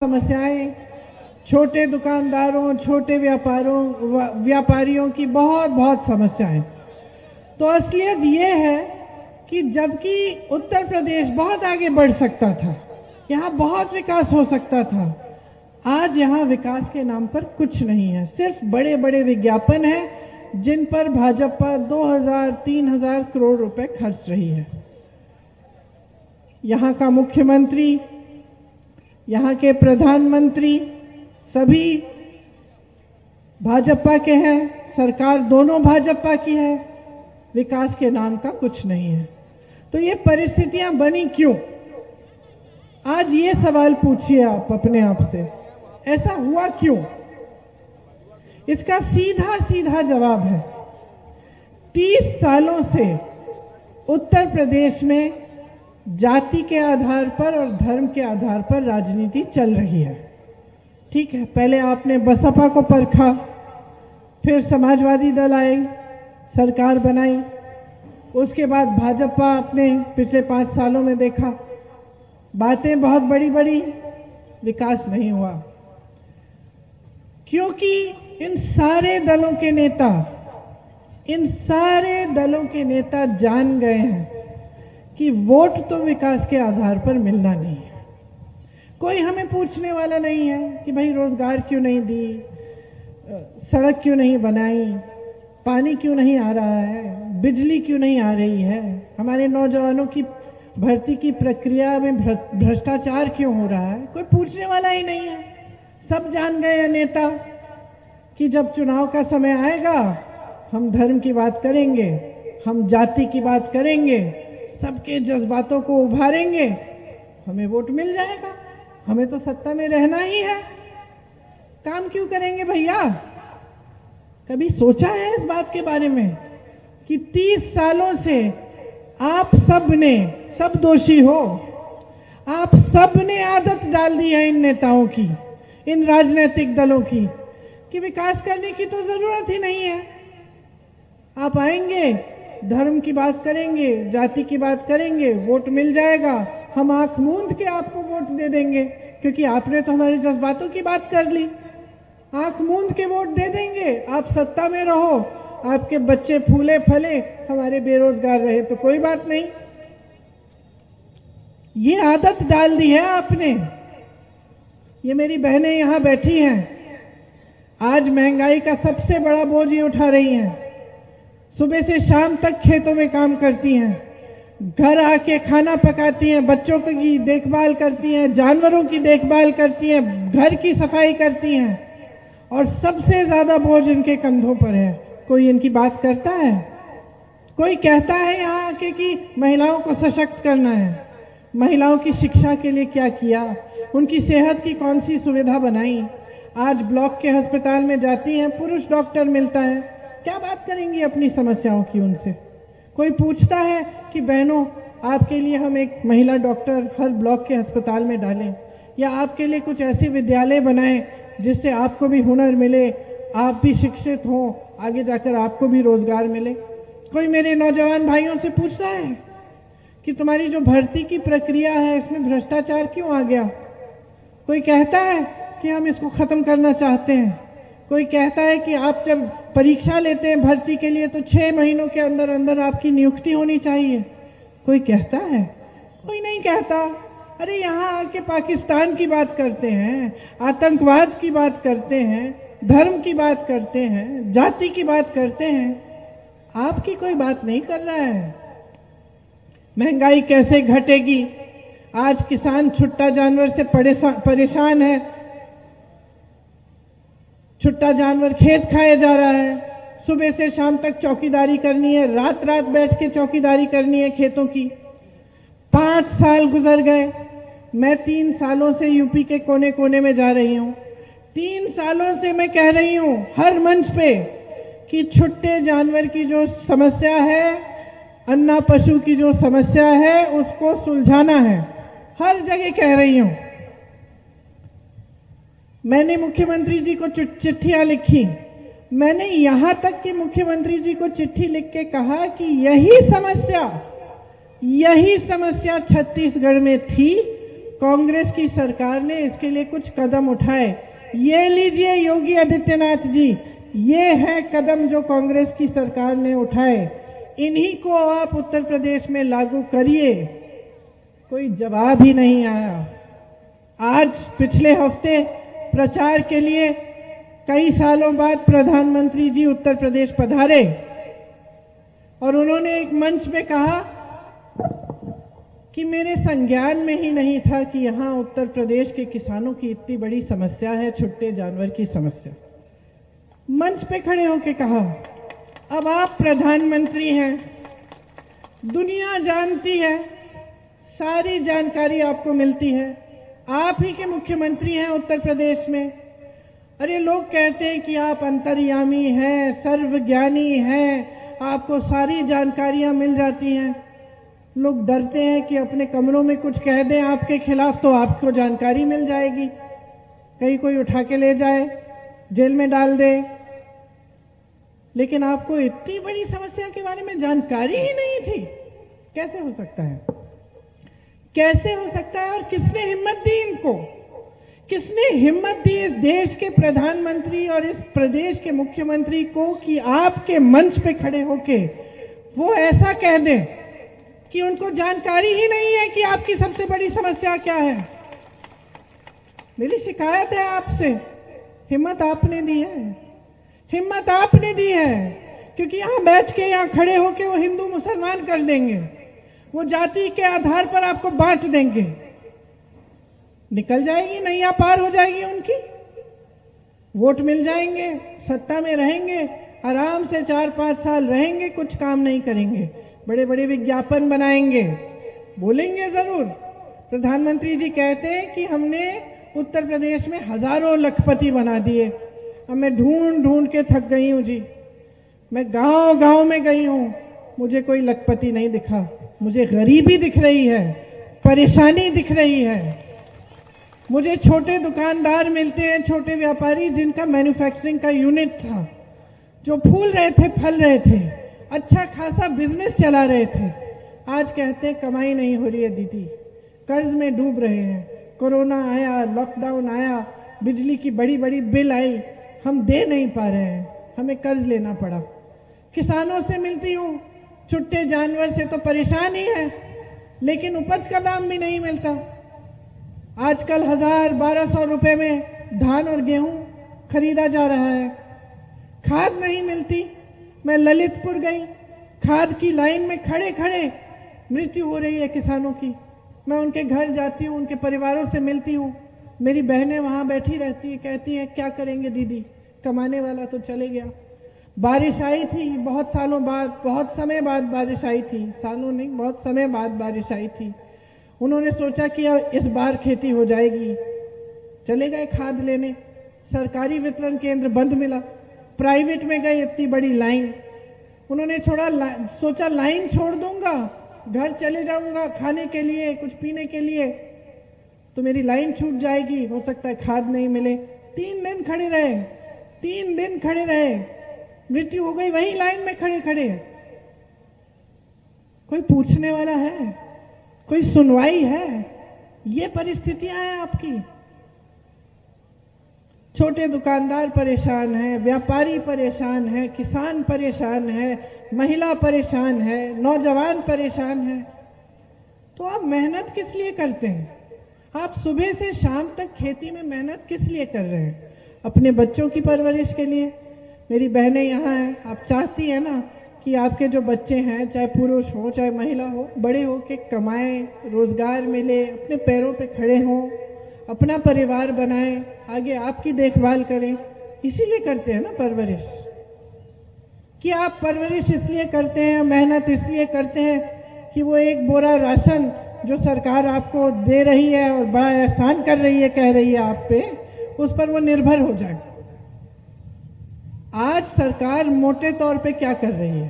समस्याएं छोटे दुकानदारों, छोटे व्यापारियों की बहुत बहुत समस्याएं। तो असलियत ये है कि जबकि उत्तर प्रदेश बहुत आगे बढ़ सकता था, यहाँ बहुत विकास हो सकता था, आज यहाँ विकास के नाम पर कुछ नहीं है। सिर्फ बड़े बड़े विज्ञापन हैं जिन पर भाजपा 2000-3000 करोड़ रुपए खर्च रही है। यहाँ का मुख्यमंत्री, यहाँ के प्रधानमंत्री सभी भाजपा के हैं, सरकार दोनों भाजपा की है, विकास के नाम का कुछ नहीं है। तो ये परिस्थितियां बनी क्यों? आज ये सवाल पूछिए आप अपने आप से, ऐसा हुआ क्यों? इसका सीधा सीधा जवाब है, 30 सालों से उत्तर प्रदेश में जाति के आधार पर और धर्म के आधार पर राजनीति चल रही है। ठीक है, पहले आपने बसपा को परखा, फिर समाजवादी दल आई, सरकार बनाई, उसके बाद भाजपा आपने पिछले 5 सालों में देखा, बातें बहुत बड़ी बड़ी, विकास नहीं हुआ। क्योंकि इन सारे दलों के नेता जान गए हैं कि वोट तो विकास के आधार पर मिलना नहीं है। कोई हमें पूछने वाला नहीं है कि भाई रोजगार क्यों नहीं दी, सड़क क्यों नहीं बनाई, पानी क्यों नहीं आ रहा है, बिजली क्यों नहीं आ रही है, हमारे नौजवानों की भर्ती की प्रक्रिया में भ्रष्टाचार क्यों हो रहा है। कोई पूछने वाला ही नहीं है। सब जान गए हैं नेता कि जब चुनाव का समय आएगा हम धर्म की बात करेंगे, हम जाति की बात करेंगे, सबके जज्बातों को उभारेंगे, हमें वोट मिल जाएगा, हमें तो सत्ता में रहना ही है। काम क्यों करेंगे भैया? कभी सोचा है इस बात के बारे में कि 30 सालों से आप सब दोषी हो, आप सब ने आदत डाल दी है इन नेताओं की, इन राजनीतिक दलों की, कि विकास करने की तो जरूरत ही नहीं है। आप आएंगे, धर्म की बात करेंगे, जाति की बात करेंगे, वोट मिल जाएगा, हम आंख मूंद के आपको वोट दे देंगे क्योंकि आपने तो हमारे जज्बातों की बात कर ली। आंख मूंद के वोट दे देंगे, आप सत्ता में रहो, आपके बच्चे फूले फले, हमारे बेरोजगार रहे तो कोई बात नहीं। ये आदत डाल दी है आपने। ये मेरी बहनें यहां बैठी हैं, आज महंगाई का सबसे बड़ा बोझ ये उठा रही हैं। सुबह से शाम तक खेतों में काम करती हैं, घर आके खाना पकाती हैं, बच्चों की देखभाल करती हैं, जानवरों की देखभाल करती हैं, घर की सफाई करती हैं, और सबसे ज्यादा बोझ इनके कंधों पर है। कोई इनकी बात करता है? कोई कहता है यहाँ आके कि महिलाओं को सशक्त करना है, महिलाओं की शिक्षा के लिए क्या किया, उनकी सेहत की कौन सी सुविधा बनाई? आज ब्लॉक के अस्पताल में जाती हैं, पुरुष डॉक्टर मिलता है, क्या बात करेंगी अपनी समस्याओं की उनसे? कोई पूछता है कि बहनों आपके लिए हम एक महिला डॉक्टर हर ब्लॉक के अस्पताल में डालें, या आपके लिए कुछ ऐसे विद्यालय बनाएं जिससे आपको भी हुनर मिले, आप भी शिक्षित हो, आगे जाकर आपको भी रोजगार मिले? कोई मेरे नौजवान भाइयों से पूछता है कि तुम्हारी जो भर्ती की प्रक्रिया है इसमें भ्रष्टाचार क्यों आ गया? कोई कहता है कि हम इसको खत्म करना चाहते हैं। कोई कहता है कि आप जब परीक्षा लेते हैं भर्ती के लिए तो 6 महीनों के अंदर अंदर आपकी नियुक्ति होनी चाहिए। कोई कहता है? कोई नहीं कहता। अरे यहाँ आके पाकिस्तान की बात करते हैं, आतंकवाद की बात करते हैं, धर्म की बात करते हैं, जाति की बात करते हैं, आपकी कोई बात नहीं कर रहा है। महंगाई कैसे घटेगी? आज किसान छुट्टा जानवर से परेशान है, छुट्टा जानवर खेत खाए जा रहा है, सुबह से शाम तक चौकीदारी करनी है, रात रात बैठ के चौकीदारी करनी है खेतों की। 5 साल गुजर गए, मैं 3 सालों से यूपी के कोने कोने में जा रही हूँ। 3 सालों से मैं कह रही हूँ हर मंच पे कि छुट्टे जानवर की जो समस्या है, अन्ना पशु की जो समस्या है, उसको सुलझाना है। हर जगह कह रही हूँ। मैंने मुख्यमंत्री जी को चिट्ठियां लिखी, मैंने यहां तक कि मुख्यमंत्री जी को चिट्ठी लिख के कहा कि यही समस्या छत्तीसगढ़ में थी, कांग्रेस की सरकार ने इसके लिए कुछ कदम उठाए। ये लीजिए योगी आदित्यनाथ जी, ये है कदम जो कांग्रेस की सरकार ने उठाए, इन्हीं को आप उत्तर प्रदेश में लागू करिए। कोई जवाब ही नहीं आया। आज पिछले हफ्ते प्रचार के लिए कई सालों बाद प्रधानमंत्री जी उत्तर प्रदेश पधारे और उन्होंने एक मंच पे कहा कि मेरे संज्ञान में ही नहीं था कि यहां उत्तर प्रदेश के किसानों की इतनी बड़ी समस्या है, छुट्टे जानवर की समस्या। मंच पे खड़े होकर कहा। अब आप प्रधानमंत्री हैं, दुनिया जानती है, सारी जानकारी आपको मिलती है, आप ही के मुख्यमंत्री हैं उत्तर प्रदेश में। अरे लोग कहते हैं कि आप अंतर्यामी हैं, सर्वज्ञानी हैं, आपको सारी जानकारियां मिल जाती हैं। लोग डरते हैं कि अपने कमरों में कुछ कह दें आपके खिलाफ तो आपको जानकारी मिल जाएगी, कहीं कोई उठा के ले जाए, जेल में डाल दे। लेकिन आपको इतनी बड़ी समस्या के बारे में जानकारी ही नहीं थी। कैसे हो सकता है? कैसे हो सकता है? और किसने हिम्मत दी इनको? किसने हिम्मत दी इस देश के प्रधानमंत्री और इस प्रदेश के मुख्यमंत्री को कि आपके मंच पे खड़े होके वो ऐसा कह दें कि उनको जानकारी ही नहीं है कि आपकी सबसे बड़ी समस्या क्या है? मेरी शिकायत है आपसे, हिम्मत आपने दी है, हिम्मत आपने दी है, क्योंकि यहां बैठ के, यहां खड़े होके वो हिंदू मुसलमान कर देंगे, वो जाति के आधार पर आपको बांट देंगे। निकल जाएगी, नैया पार हो जाएगी उनकी, वोट मिल जाएंगे, सत्ता में रहेंगे, आराम से 4-5 साल रहेंगे, कुछ काम नहीं करेंगे, बड़े बड़े विज्ञापन बनाएंगे, बोलेंगे जरूर। प्रधानमंत्री जी कहते हैं कि हमने उत्तर प्रदेश में हजारों लखपति बना दिए। अब मैं ढूंढ ढूंढ के थक गई हूं जी, मैं गांव गांव में गई हूं, मुझे कोई लखपति नहीं दिखा। मुझे गरीबी दिख रही है, परेशानी दिख रही है। मुझे छोटे दुकानदार मिलते हैं, छोटे व्यापारी जिनका मैन्युफैक्चरिंग का यूनिट था, जो फूल रहे थे, फल रहे थे, अच्छा खासा बिजनेस चला रहे थे। आज कहते हैं कमाई नहीं हो रही है दीदी, कर्ज में डूब रहे हैं, कोरोना आया, लॉकडाउन आया, बिजली की बड़ी बड़ी बिल आई, हम दे नहीं पा रहे हैं, हमें कर्ज लेना पड़ा। किसानों से मिलती हूँ, छुट्टे जानवर से तो परेशान ही है, लेकिन उपज का दाम भी नहीं मिलता। आजकल 1000-1200 रुपए में धान और गेहूं खरीदा जा रहा है, खाद नहीं मिलती। मैं ललितपुर गई, खाद की लाइन में खड़े खड़े मृत्यु हो रही है किसानों की। मैं उनके घर जाती हूँ, उनके परिवारों से मिलती हूँ, मेरी बहनें वहां बैठी रहती है, कहती है क्या करेंगे दीदी, कमाने वाला तो चले गया। बारिश आई थी बहुत सालों बाद, बहुत समय बाद बारिश आई थी, सालों नहीं बहुत समय बाद बारिश आई थी। उन्होंने सोचा कि अब इस बार खेती हो जाएगी, चले गए खाद लेने, सरकारी वितरण केंद्र बंद मिला, प्राइवेट में गए, इतनी बड़ी लाइन। उन्होंने सोचा लाइन छोड़ दूंगा, घर चले जाऊंगा खाने के लिए, कुछ पीने के लिए, तो मेरी लाइन छूट जाएगी, हो सकता है खाद नहीं मिले। 3 दिन खड़े रहे, 3 दिन खड़े रहे, मृत्यु हो गई वही लाइन में खड़े खड़े। कोई पूछने वाला है? कोई सुनवाई है? ये परिस्थितियां हैं आपकी। छोटे दुकानदार परेशान हैं, व्यापारी परेशान है, किसान परेशान है, महिला परेशान है, नौजवान परेशान है। तो आप मेहनत किस लिए करते हैं? आप सुबह से शाम तक खेती में मेहनत किस लिए कर रहे हैं? अपने बच्चों की परवरिश के लिए। मेरी बहनें यहाँ हैं, आप चाहती हैं ना कि आपके जो बच्चे हैं, चाहे पुरुष हो चाहे महिला हो, बड़े हो के कमाएं, रोजगार मिले, अपने पैरों पे खड़े हों, अपना परिवार बनाएं, आगे आपकी देखभाल करें। इसीलिए करते हैं ना परवरिश। कि आप परवरिश इसलिए करते हैं, मेहनत इसलिए करते हैं कि वो एक बोरा राशन जो सरकार आपको दे रही है और बड़ा एहसान कर रही है, कह रही है आप पे, उस पर वो निर्भर हो जाए। आज सरकार मोटे तौर पे क्या कर रही है?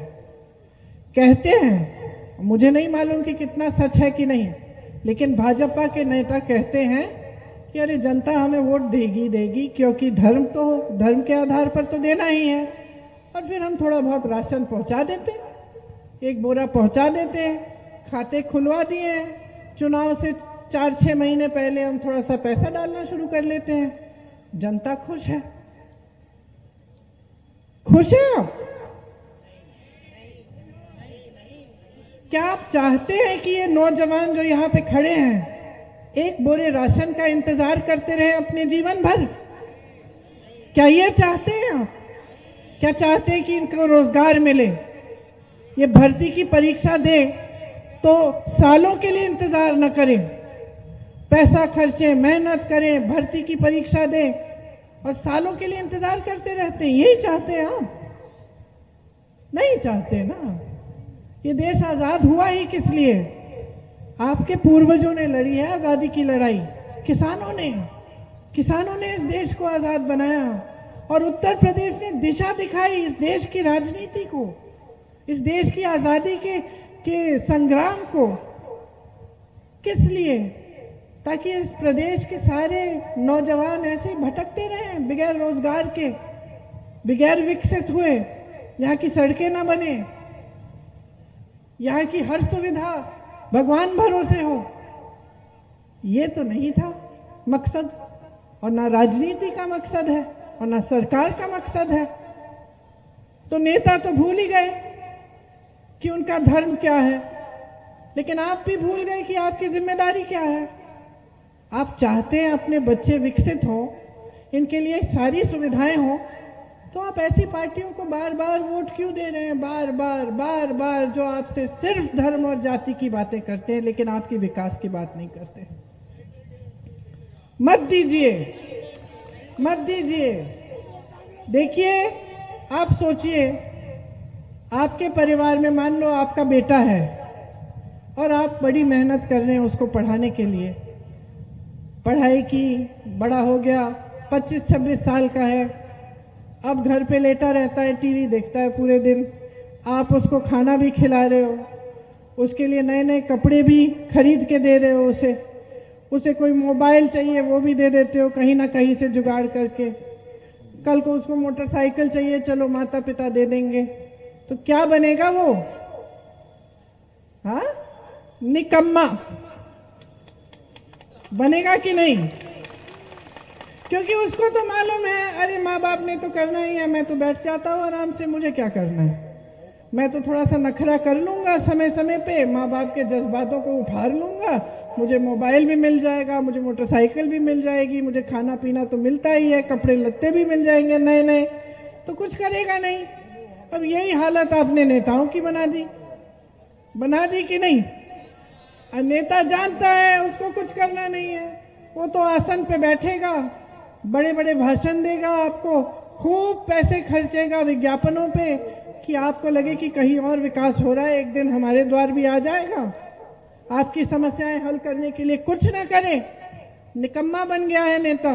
कहते हैं, मुझे नहीं मालूम कि कितना सच है कि नहीं, लेकिन भाजपा के नेता कहते हैं कि अरे जनता हमें वोट देगी क्योंकि धर्म के आधार पर तो देना ही है, और फिर हम थोड़ा बहुत राशन पहुंचा देते हैं, 1 बोरा पहुंचा देते हैं, खाते खुलवा दिए हैं, चुनाव से 4-6 महीने पहले हम थोड़ा सा पैसा डालना शुरू कर लेते हैं, जनता खुश है। खुश है आप? क्या आप चाहते हैं कि ये नौजवान जो यहाँ पे खड़े हैं एक बोरे राशन का इंतजार करते रहे अपने जीवन भर? क्या ये चाहते हैं आप? क्या चाहते हैं कि इनको रोजगार मिले? ये भर्ती की परीक्षा दे तो सालों के लिए इंतजार न करें, पैसा खर्चे, मेहनत करें, भर्ती की परीक्षा दें और सालों के लिए इंतजार करते रहते हैं। यही चाहते हैं आप? नहीं चाहते ना। ये देश आजाद हुआ ही किस लिए? आपके पूर्वजों ने लड़ी है आजादी की लड़ाई, किसानों ने इस देश को आजाद बनाया और उत्तर प्रदेश ने दिशा दिखाई इस देश की राजनीति को, इस देश की आजादी के संग्राम को। किस लिए? ताकि इस प्रदेश के सारे नौजवान ऐसे भटकते रहे बगैर रोजगार के, बगैर विकसित हुए, यहाँ की सड़कें ना बने, यहाँ की हर सुविधा भगवान भरोसे हो। ये तो नहीं था मकसद, और ना राजनीति का मकसद है और ना सरकार का मकसद है। तो नेता तो भूल ही गए कि उनका धर्म क्या है, लेकिन आप भी भूल गए कि आपकी जिम्मेदारी क्या है। आप चाहते हैं अपने बच्चे विकसित हों, इनके लिए सारी सुविधाएं हों, तो आप ऐसी पार्टियों को बार बार वोट क्यों दे रहे हैं? बार बार जो आपसे सिर्फ धर्म और जाति की बातें करते हैं, लेकिन आपकी विकास की बात नहीं करते। मत दीजिए। देखिए, आप सोचिए, आपके परिवार में मान लो आपका बेटा है और आप बड़ी मेहनत कर रहे हैं उसको पढ़ाने के लिए, पढ़ाई की, बड़ा हो गया, 25-26 साल का है, अब घर पे लेटा रहता है, टीवी देखता है पूरे दिन, आप उसको खाना भी खिला रहे हो, उसके लिए नए नए कपड़े भी खरीद के दे रहे हो, उसे कोई मोबाइल चाहिए वो भी दे देते हो कहीं ना कहीं से जुगाड़ करके, कल को उसको मोटरसाइकिल चाहिए, चलो माता पिता दे देंगे। तो क्या बनेगा वो? हाँ, निकम्मा बनेगा कि नहीं? क्योंकि उसको तो मालूम है, अरे माँ बाप ने तो करना ही है, मैं तो बैठ जाता हूँ आराम से, मुझे क्या करना है, मैं तो थोड़ा सा नखरा कर लूंगा समय समय पे, माँ बाप के जज्बातों को उठार लूंगा, मुझे मोबाइल भी मिल जाएगा, मुझे मोटरसाइकिल भी मिल जाएगी, मुझे खाना पीना तो मिलता ही है, कपड़े लत्ते भी मिल जाएंगे नए नए, तो कुछ करेगा नहीं। अब यही हालत आपने नेताओं की बना दी कि नहीं? नेता जानता है उसको कुछ करना नहीं है, वो तो आसन पे बैठेगा, बड़े बड़े भाषण देगा, आपको खूब पैसे खर्चेगा विज्ञापनों पे कि आपको लगे कि कहीं और विकास हो रहा है, एक दिन हमारे द्वार भी आ जाएगा। आपकी समस्याएं हल करने के लिए कुछ ना करे, निकम्मा बन गया है नेता,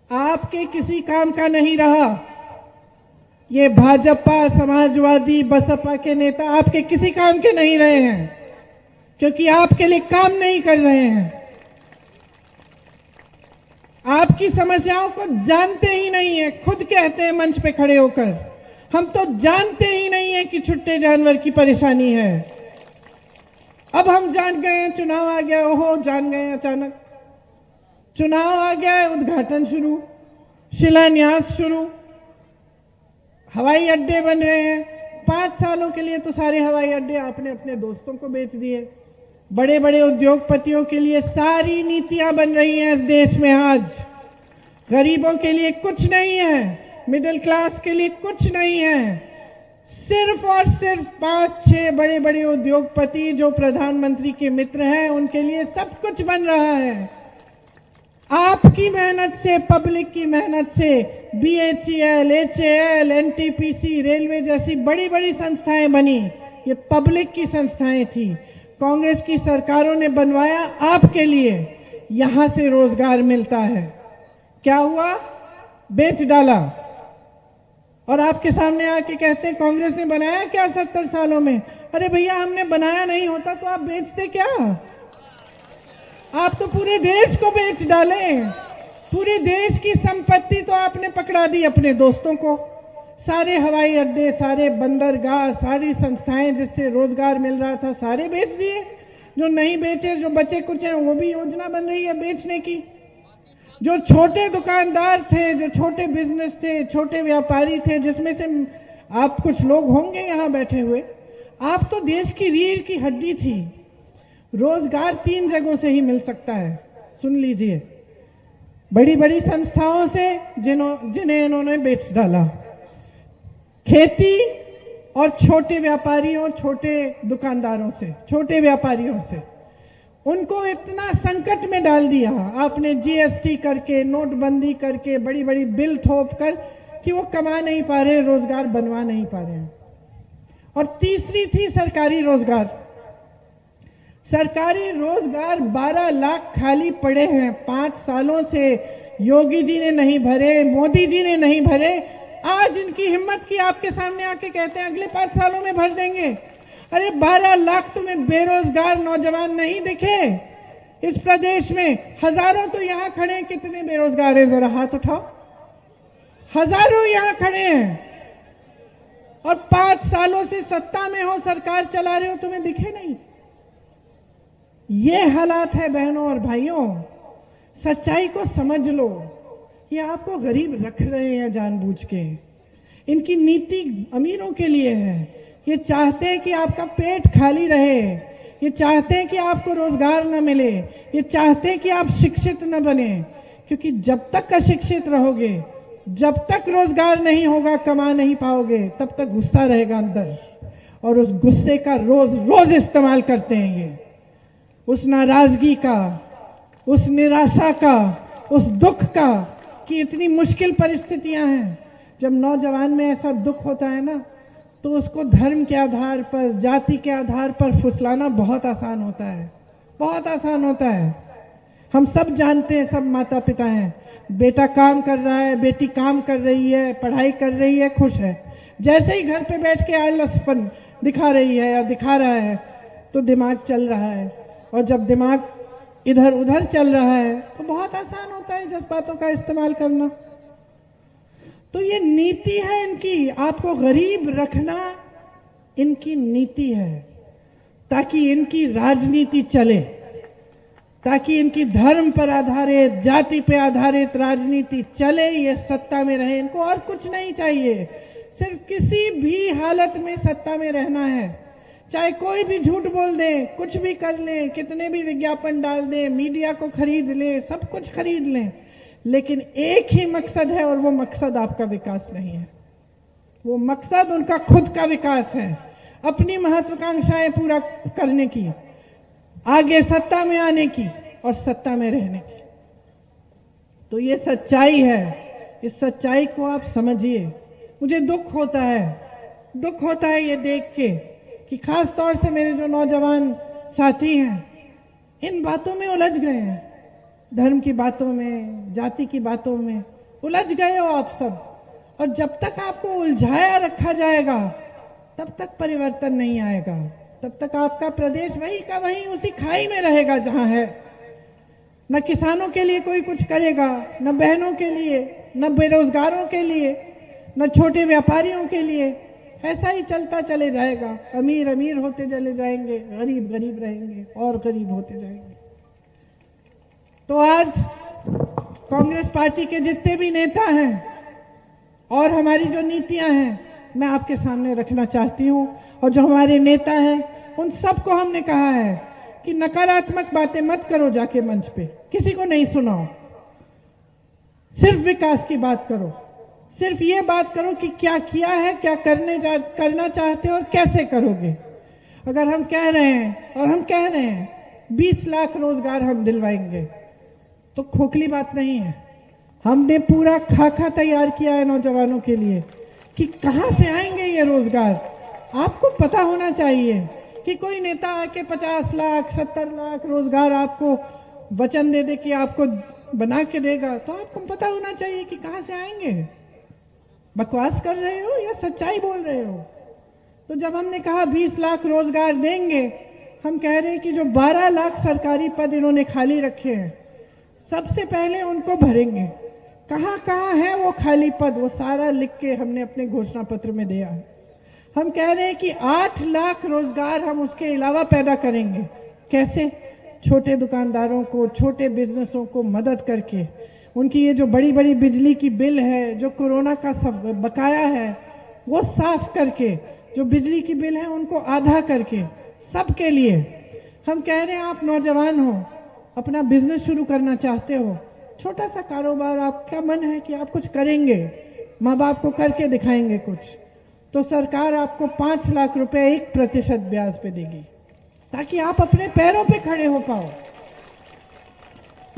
आपके किसी काम का नहीं रहा। ये भाजपा, समाजवादी, बसपा के नेता आपके किसी काम के नहीं रहे हैं, क्योंकि आपके लिए काम नहीं कर रहे हैं, आपकी समस्याओं को जानते ही नहीं है। खुद कहते हैं मंच पे खड़े होकर, हम तो जानते ही नहीं है कि छुट्टे जानवर की परेशानी है। अब हम जान गए हैं, चुनाव आ गया, ओहो जान गए हैं, अचानक चुनाव आ गया है, उद्घाटन शुरू, शिलान्यास शुरू, हवाई अड्डे बन रहे हैं। 5 सालों के लिए तो सारे हवाई अड्डे आपने अपने दोस्तों को बेच दिए, बड़े बड़े उद्योगपतियों के लिए सारी नीतियां बन रही हैं इस देश में। आज गरीबों के लिए कुछ नहीं है, मिडिल क्लास के लिए कुछ नहीं है, सिर्फ और सिर्फ 5-6 बड़े बड़े उद्योगपति जो प्रधानमंत्री के मित्र हैं उनके लिए सब कुछ बन रहा है। आपकी मेहनत से, पब्लिक की मेहनत से BHEL, HAL, NTPC, रेलवे जैसी बड़ी बड़ी संस्थाएं बनी, ये पब्लिक की संस्थाएं थी, कांग्रेस की सरकारों ने बनवाया आपके लिए, यहां से रोजगार मिलता है। क्या हुआ? बेच डाला। और आपके सामने आके कहते हैं कांग्रेस ने बनाया क्या 70 सालों में? अरे भैया, हमने बनाया नहीं होता तो आप बेचते क्या? आप तो पूरे देश को बेच डाले, पूरे देश की संपत्ति तो आपने पकड़ा दी अपने दोस्तों को, सारे हवाई अड्डे, सारे बंदरगाह, सारी संस्थाएं जिससे रोजगार मिल रहा था, सारे बेच दिए। जो नहीं बेचे, जो बचे कुछ हैं, वो भी योजना बन रही है बेचने की। जो छोटे दुकानदार थे, जो छोटे बिजनेस थे, छोटे व्यापारी थे, जिसमें से आप कुछ लोग होंगे यहाँ बैठे हुए, आप तो देश की रीढ़ की हड्डी थी। रोजगार 3 जगहों से ही मिल सकता है, सुन लीजिए। बड़ी बड़ी संस्थाओं से जिन्हें इन्होंने बेच डाला, खेती और छोटे व्यापारियों, छोटे दुकानदारों से, छोटे व्यापारियों से उनको इतना संकट में डाल दिया आपने, जीएसटी करके, नोटबंदी करके, बड़ी बड़ी बिल थोप कर, कि वो कमा नहीं पा रहे, रोजगार बनवा नहीं पा रहे हैं। और तीसरी थी सरकारी रोजगार। सरकारी रोजगार 12 लाख खाली पड़े हैं। 5 सालों से योगी जी ने नहीं भरे, मोदी जी ने नहीं भरे। आज इनकी हिम्मत की आपके सामने आके कहते हैं अगले 5 सालों में भर देंगे। अरे 12 लाख तुम्हें बेरोजगार नौजवान नहीं दिखे इस प्रदेश में? हजारों तो यहाँ खड़े हैं। कितने बेरोजगार हैं, जरा हाथ उठाओ। हजारों यहाँ खड़े हैं और 5 सालों से सत्ता में हो, सरकार चला रहे हो, तुम्हें दिखे नहीं। ये हालात है बहनों और भाइयों। सच्चाई को समझ लो। ये आपको गरीब रख रहे हैं जानबूझ के। इनकी नीति अमीरों के लिए है। ये चाहते हैं कि आपका पेट खाली रहे, ये चाहते हैं कि आपको रोजगार न मिले, ये चाहते हैं कि आप शिक्षित न बने। क्योंकि जब तक अशिक्षित रहोगे, जब तक रोजगार नहीं होगा, कमा नहीं पाओगे, तब तक गुस्सा रहेगा अंदर। और उस गुस्से का रोज रोज इस्तेमाल करते हैं ये, उस नाराजगी का, उस निराशा का, उस दुख का, कि इतनी मुश्किल परिस्थितियां हैं। जब नौजवान में ऐसा दुख होता है ना, तो उसको धर्म के आधार पर, जाति के आधार पर फुसलाना बहुत आसान होता है, बहुत आसान होता है। हम सब जानते हैं, सब माता पिता हैं, बेटा काम कर रहा है, बेटी काम कर रही है, पढ़ाई कर रही है, खुश है। जैसे ही घर पे बैठ के आलसपन दिखा रही है या दिखा रहा है, तो दिमाग चल रहा है। और जब दिमाग इधर उधर चल रहा है, तो बहुत आसान होता है जज्बातों का इस्तेमाल करना। तो ये नीति है इनकी, आपको गरीब रखना इनकी नीति है, ताकि इनकी राजनीति चले, ताकि इनकी धर्म पर आधारित, जाति पर आधारित राजनीति चले, ये सत्ता में रहे। इनको और कुछ नहीं चाहिए, सिर्फ किसी भी हालत में सत्ता में रहना है। चाहे कोई भी झूठ बोल दे, कुछ भी कर ले, कितने भी विज्ञापन डाल दे, मीडिया को खरीद ले, सब कुछ खरीद लें, लेकिन एक ही मकसद है, और वो मकसद आपका विकास नहीं है। वो मकसद उनका खुद का विकास है, अपनी महत्वाकांक्षाएं पूरा करने की, आगे सत्ता में आने की और सत्ता में रहने की। तो ये सच्चाई है, इस सच्चाई को आप समझिए। मुझे दुख होता है ये देख के कि खास तौर से मेरे जो नौजवान साथी हैं, इन बातों में उलझ गए हैं, धर्म की बातों में, जाति की बातों में उलझ गए हो आप सब। और जब तक आपको उलझाया रखा जाएगा, तब तक परिवर्तन नहीं आएगा, तब तक आपका प्रदेश वही का वही उसी खाई में रहेगा जहां है। न किसानों के लिए कोई कुछ करेगा, न बहनों के लिए, न बेरोजगारों के लिए, न छोटे व्यापारियों के लिए। ऐसा ही चलता चले जाएगा। अमीर अमीर होते चले जाएंगे, गरीब गरीब रहेंगे और गरीब होते जाएंगे। तो आज कांग्रेस पार्टी के जितने भी नेता हैं और हमारी जो नीतियां हैं, मैं आपके सामने रखना चाहती हूं। और जो हमारे नेता हैं, उन सबको हमने कहा है कि नकारात्मक बातें मत करो, जाके मंच पे किसी को नहीं सुनाओ, सिर्फ विकास की बात करो, सिर्फ ये बात करो कि क्या किया है, क्या करना चाहते हो और कैसे करोगे। अगर हम कह रहे हैं, और हम कह रहे हैं 20 लाख रोजगार हम दिलवाएंगे, तो खोखली बात नहीं है। हमने पूरा खाका तैयार किया है नौजवानों के लिए कि कहां से आएंगे ये रोजगार। आपको पता होना चाहिए कि कोई नेता आके 50 लाख 70 लाख रोजगार आपको वचन दे दे कि आपको बना के देगा, तो आपको पता होना चाहिए कि कहां से आएंगे। बकवास कर रहे हो या सच्चाई बोल रहे हो? तो जब हमने कहा 20 लाख रोजगार देंगे, हम कह रहे हैं कि जो 12 लाख सरकारी पद इन्होंने खाली रखे हैं, सबसे पहले उनको भरेंगे। कहां कहां है वो खाली पद, वो सारा लिख के हमने अपने घोषणा पत्र में दिया है। हम कह रहे हैं कि 8 लाख रोजगार हम उसके अलावा पैदा करेंगे, कैसे? छोटे दुकानदारों को, छोटे बिजनेसों को मदद करके, उनकी ये जो बड़ी बड़ी बिजली की बिल है, जो कोरोना का सब बकाया है, वो साफ करके, जो बिजली की बिल है उनको आधा करके, सबके लिए। हम कह रहे हैं आप नौजवान हो, अपना बिजनेस शुरू करना चाहते हो, छोटा सा कारोबार, आपका मन है कि आप कुछ करेंगे, माँ बाप को करके दिखाएंगे कुछ, तो सरकार आपको 5 लाख रुपए 1% ब्याज पे देगी, ताकि आप अपने पैरों पे खड़े हो पाओ।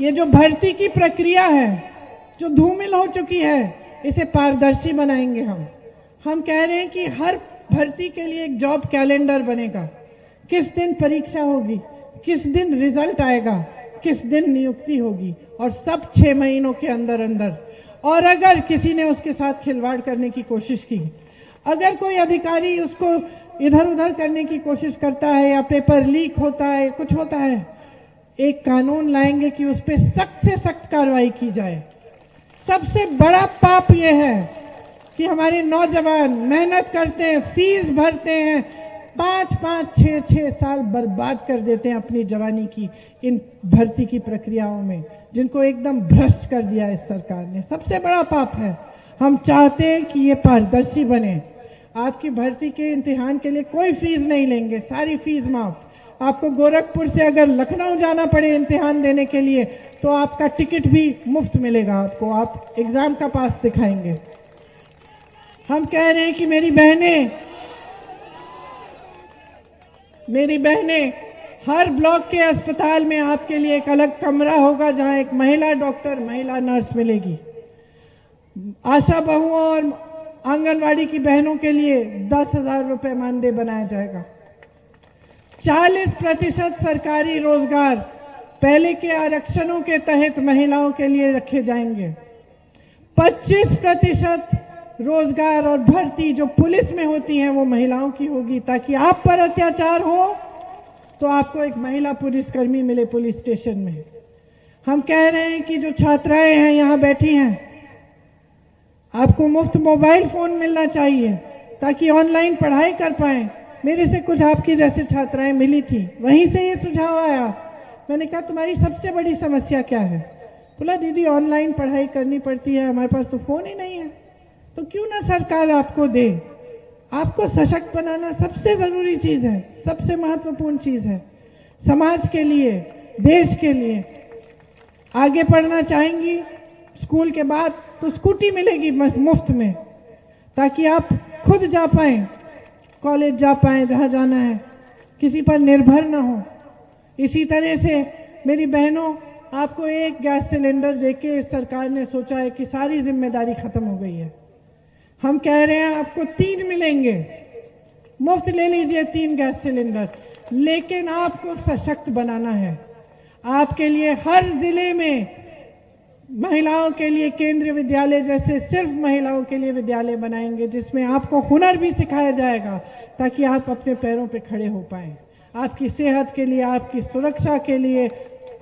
ये जो भर्ती की प्रक्रिया है, जो धूमिल हो चुकी है, इसे पारदर्शी बनाएंगे हम कह रहे हैं कि हर भर्ती के लिए एक जॉब कैलेंडर बनेगा। किस दिन परीक्षा होगी, किस दिन रिजल्ट आएगा, किस दिन नियुक्ति होगी, और सब 6 महीनों के अंदर अंदर। और अगर किसी ने उसके साथ खिलवाड़ करने की कोशिश की, अगर कोई अधिकारी उसको इधर उधर करने की कोशिश करता है, या पेपर लीक होता है, कुछ होता है, एक कानून लाएंगे कि उस पर सख्त से सख्त कार्रवाई की जाए। सबसे बड़ा पाप यह है कि हमारे नौजवान मेहनत करते हैं, फीस भरते हैं, 5-5, 6-6 साल बर्बाद कर देते हैं अपनी जवानी की इन भर्ती की प्रक्रियाओं में, जिनको एकदम भ्रष्ट कर दिया इस सरकार ने। सबसे बड़ा पाप है। हम चाहते हैं कि ये पारदर्शी बने। आपकी भर्ती के इम्तिहान के लिए कोई फीस नहीं लेंगे, सारी फीस माफ। आपको गोरखपुर से अगर लखनऊ जाना पड़े इम्तिहान देने के लिए, तो आपका टिकट भी मुफ्त मिलेगा आपको, आप एग्जाम का पास दिखाएंगे। हम कह रहे हैं कि मेरी बहनें, हर ब्लॉक के अस्पताल में आपके लिए एक अलग कमरा होगा, जहां एक महिला डॉक्टर, महिला नर्स मिलेगी। आशा बहुओं और आंगनवाड़ी की बहनों के लिए 10,000 रुपए मानदेय बनाया जाएगा। 40% सरकारी रोजगार पहले के आरक्षणों के तहत महिलाओं के लिए रखे जाएंगे। 25% रोजगार और भर्ती जो पुलिस में होती है वो महिलाओं की होगी, ताकि आप पर अत्याचार हो तो आपको एक महिला पुलिसकर्मी मिले पुलिस स्टेशन में। हम कह रहे हैं कि जो छात्राएं हैं यहाँ बैठी हैं, आपको मुफ्त मोबाइल फोन मिलना चाहिए, ताकि ऑनलाइन पढ़ाई कर पाएं। मेरे से कुछ आपकी जैसे छात्राएं मिली थी, वहीं से ये सुझाव आया। मैंने कहा तुम्हारी सबसे बड़ी समस्या क्या है? बोला दीदी ऑनलाइन पढ़ाई करनी पड़ती है, हमारे पास तो फोन ही नहीं है। तो क्यों ना सरकार आपको दे। आपको सशक्त बनाना सबसे जरूरी चीज है, सबसे महत्वपूर्ण चीज है। समाज के लिए, देश के लिए आगे पढ़ना चाहेंगी स्कूल के बाद, तो स्कूटी मिलेगी मुफ्त में, ताकि आप खुद जा पाए, कॉलेज जा पाए, जहां जाना है, किसी पर निर्भर ना हो। इसी तरह से मेरी बहनों, आपको एक गैस सिलेंडर देके सरकार ने सोचा है कि सारी जिम्मेदारी खत्म हो गई है। हम कह रहे हैं आपको 3 मिलेंगे, मुफ्त ले लीजिए 3 गैस सिलेंडर, लेकिन आपको सशक्त बनाना है। आपके लिए हर जिले में महिलाओं के लिए केंद्रीय विद्यालय जैसे सिर्फ महिलाओं के लिए विद्यालय बनाएंगे, जिसमें आपको हुनर भी सिखाया जाएगा, ताकि आप अपने पैरों पे खड़े हो पाएं। आपकी सेहत के लिए, आपकी सुरक्षा के लिए,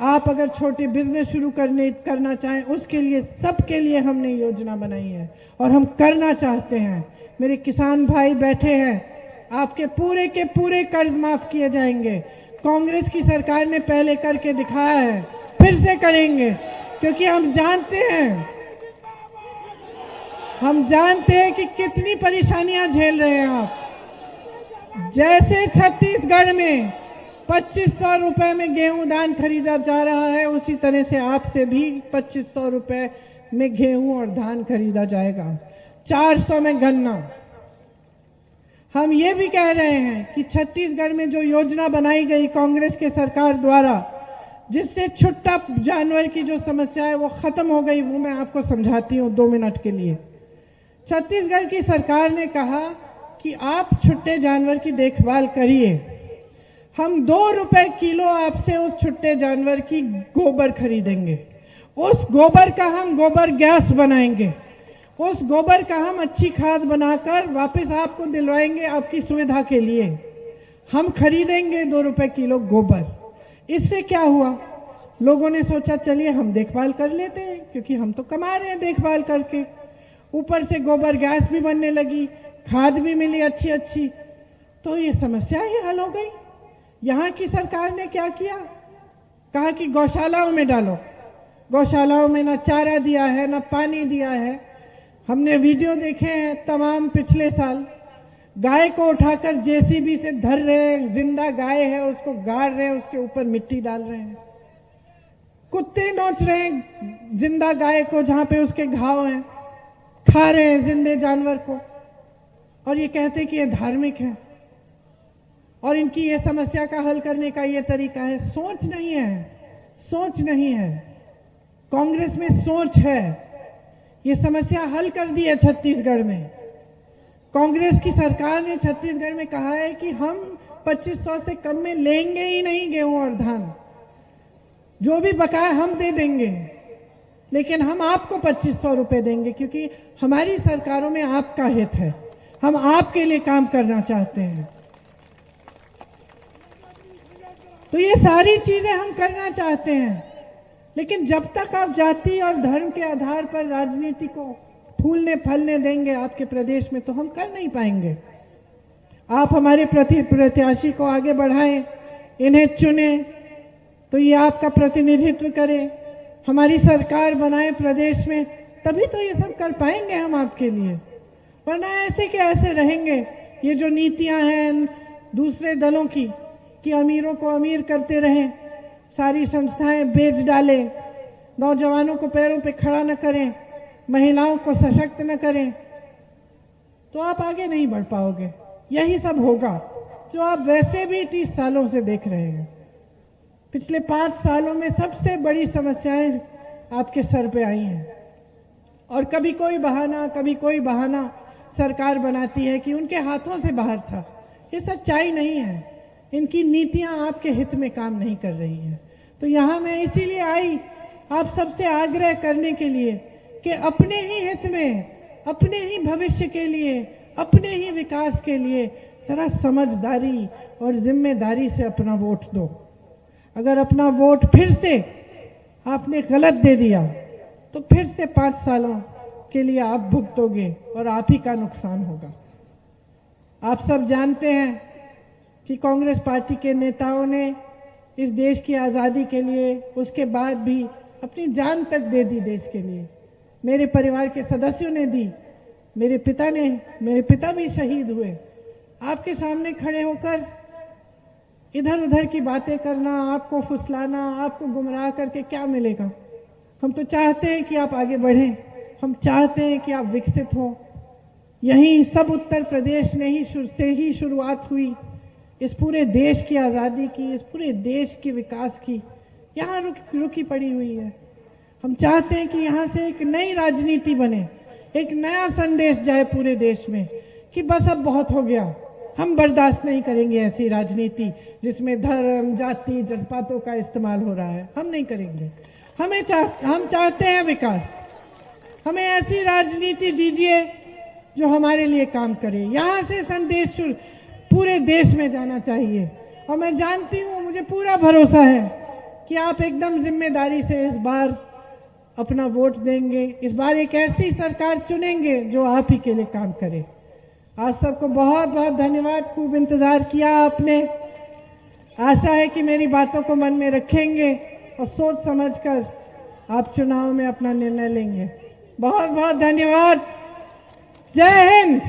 आप अगर छोटे बिजनेस शुरू करना चाहें, उसके लिए, सबके लिए हमने योजना बनाई है और हम करना चाहते हैं। मेरे किसान भाई बैठे हैं, आपके पूरे के पूरे कर्ज माफ किए जाएंगे। कांग्रेस की सरकार ने पहले करके दिखाया है, फिर से करेंगे, क्योंकि हम जानते हैं कि कितनी परेशानियां झेल रहे हैं आप। जैसे छत्तीसगढ़ में 2500 रुपए में गेहूं धान खरीदा जा रहा है, उसी तरह से आपसे भी 2500 रुपए में गेहूं और धान खरीदा जाएगा, 400 में गन्ना। हम ये भी कह रहे हैं कि छत्तीसगढ़ में जो योजना बनाई गई कांग्रेस के सरकार द्वारा, जिससे छुट्टा जानवर की जो समस्या है वो खत्म हो गई, वो मैं आपको समझाती हूँ 2 मिनट के लिए। छत्तीसगढ़ की सरकार ने कहा कि आप छुट्टे जानवर की देखभाल करिए, हम 2 रुपए किलो आपसे उस छुट्टे जानवर की गोबर खरीदेंगे, उस गोबर का हम गोबर गैस बनाएंगे, उस गोबर का हम अच्छी खाद बनाकर वापस आपको दिलवाएंगे आपकी सुविधा के लिए। हम खरीदेंगे 2 रुपए किलो गोबर। इससे क्या हुआ, लोगों ने सोचा चलिए हम देखभाल कर लेते हैं, क्योंकि हम तो कमा रहे हैं देखभाल करके। ऊपर से गोबर गैस भी बनने लगी, खाद भी मिली अच्छी अच्छी, तो ये समस्या ही हल हो गई। यहाँ की सरकार ने क्या किया? कहा कि गौशालाओं में डालो। गौशालाओं में ना चारा दिया है, ना पानी दिया है। हमने वीडियो देखे हैं तमाम पिछले साल, गाय को उठाकर जेसीबी से धर रहे हैं, जिंदा गाय है उसको गाड़ रहे हैं, उसके ऊपर मिट्टी डाल रहे हैं। कुत्ते नोच रहे हैं जिंदा गाय को जहां पे उसके घाव हैं, खा रहे हैं जिंदे जानवर को, और ये कहते हैं कि ये धार्मिक है और इनकी ये समस्या का हल करने का ये तरीका है। सोच नहीं है, सोच नहीं है। कांग्रेस में सोच है। ये समस्या हल कर दी है छत्तीसगढ़ में। कांग्रेस की सरकार ने छत्तीसगढ़ में कहा है कि हम 2500 से कम में लेंगे ही नहीं गेहूं और धान, जो भी बकाया हम दे देंगे, लेकिन हम आपको 2500 रुपए देंगे, क्योंकि हमारी सरकारों में आपका हित है, हम आपके लिए काम करना चाहते हैं। तो ये सारी चीजें हम करना चाहते हैं, लेकिन जब तक आप जाति और धर्म के आधार पर राजनीति को फूलने फलने देंगे आपके प्रदेश में, तो हम कर नहीं पाएंगे। आप हमारे प्रत्याशी को आगे बढ़ाएं, इन्हें चुने, तो ये आपका प्रतिनिधित्व करे, हमारी सरकार बनाए प्रदेश में, तभी तो ये सब कर पाएंगे हम आपके लिए। वरना ऐसे के ऐसे रहेंगे। ये जो नीतियां हैं दूसरे दलों की कि अमीरों को अमीर करते रहें, सारी संस्थाएं बेच डालें, नौजवानों को पैरों पे खड़ा न करें, महिलाओं को सशक्त न करें, तो आप आगे नहीं बढ़ पाओगे। यही सब होगा जो आप वैसे भी 30 सालों से देख रहे हैं। पिछले 5 सालों में सबसे बड़ी समस्याएं आपके सर पे आई हैं, और कभी कोई बहाना सरकार बनाती है कि उनके हाथों से बाहर था। ये सच्चाई नहीं है। इनकी नीतियां आपके हित में काम नहीं कर रही हैं। तो यहाँ मैं इसीलिए आई आप सबसे आग्रह करने के लिए कि अपने ही हित में, अपने ही भविष्य के लिए, अपने ही विकास के लिए जरा समझदारी और जिम्मेदारी से अपना वोट दो। अगर अपना वोट फिर से आपने गलत दे दिया तो फिर से 5 सालों के लिए आप भुगतोगे और आप ही का नुकसान होगा। आप सब जानते हैं कि कांग्रेस पार्टी के नेताओं ने इस देश की आज़ादी के लिए, उसके बाद भी अपनी जान तक दे दी देश के लिए। मेरे परिवार के सदस्यों ने दी, मेरे पिता भी शहीद हुए। आपके सामने खड़े होकर इधर उधर की बातें करना, आपको फुसलाना, आपको गुमराह करके क्या मिलेगा? हम तो चाहते हैं कि आप आगे बढ़ें, हम चाहते हैं कि आप विकसित हों। यही सब उत्तर प्रदेश ने ही शुरुआत हुई इस पूरे देश की आज़ादी की, इस पूरे देश के विकास की, यहाँ रुकी पड़ी हुई है। हम चाहते हैं कि यहाँ से एक नई राजनीति बने, एक नया संदेश जाए पूरे देश में कि बस अब बहुत हो गया, हम बर्दाश्त नहीं करेंगे ऐसी राजनीति जिसमें धर्म, जाति, जज्बातों का इस्तेमाल हो रहा है। हम नहीं करेंगे। हम चाहते हैं विकास। हमें ऐसी राजनीति दीजिए जो हमारे लिए काम करे। यहाँ से संदेश पूरे देश में जाना चाहिए। और मैं जानती हूँ, मुझे पूरा भरोसा है कि आप एकदम जिम्मेदारी से इस बार अपना वोट देंगे। इस बार एक ऐसी सरकार चुनेंगे जो आप ही के लिए काम करे। आप सबको बहुत बहुत धन्यवाद। खूब इंतजार किया आपने। आशा है कि मेरी बातों को मन में रखेंगे और सोच समझकर आप चुनाव में अपना निर्णय लेंगे। बहुत बहुत धन्यवाद। जय हिंद।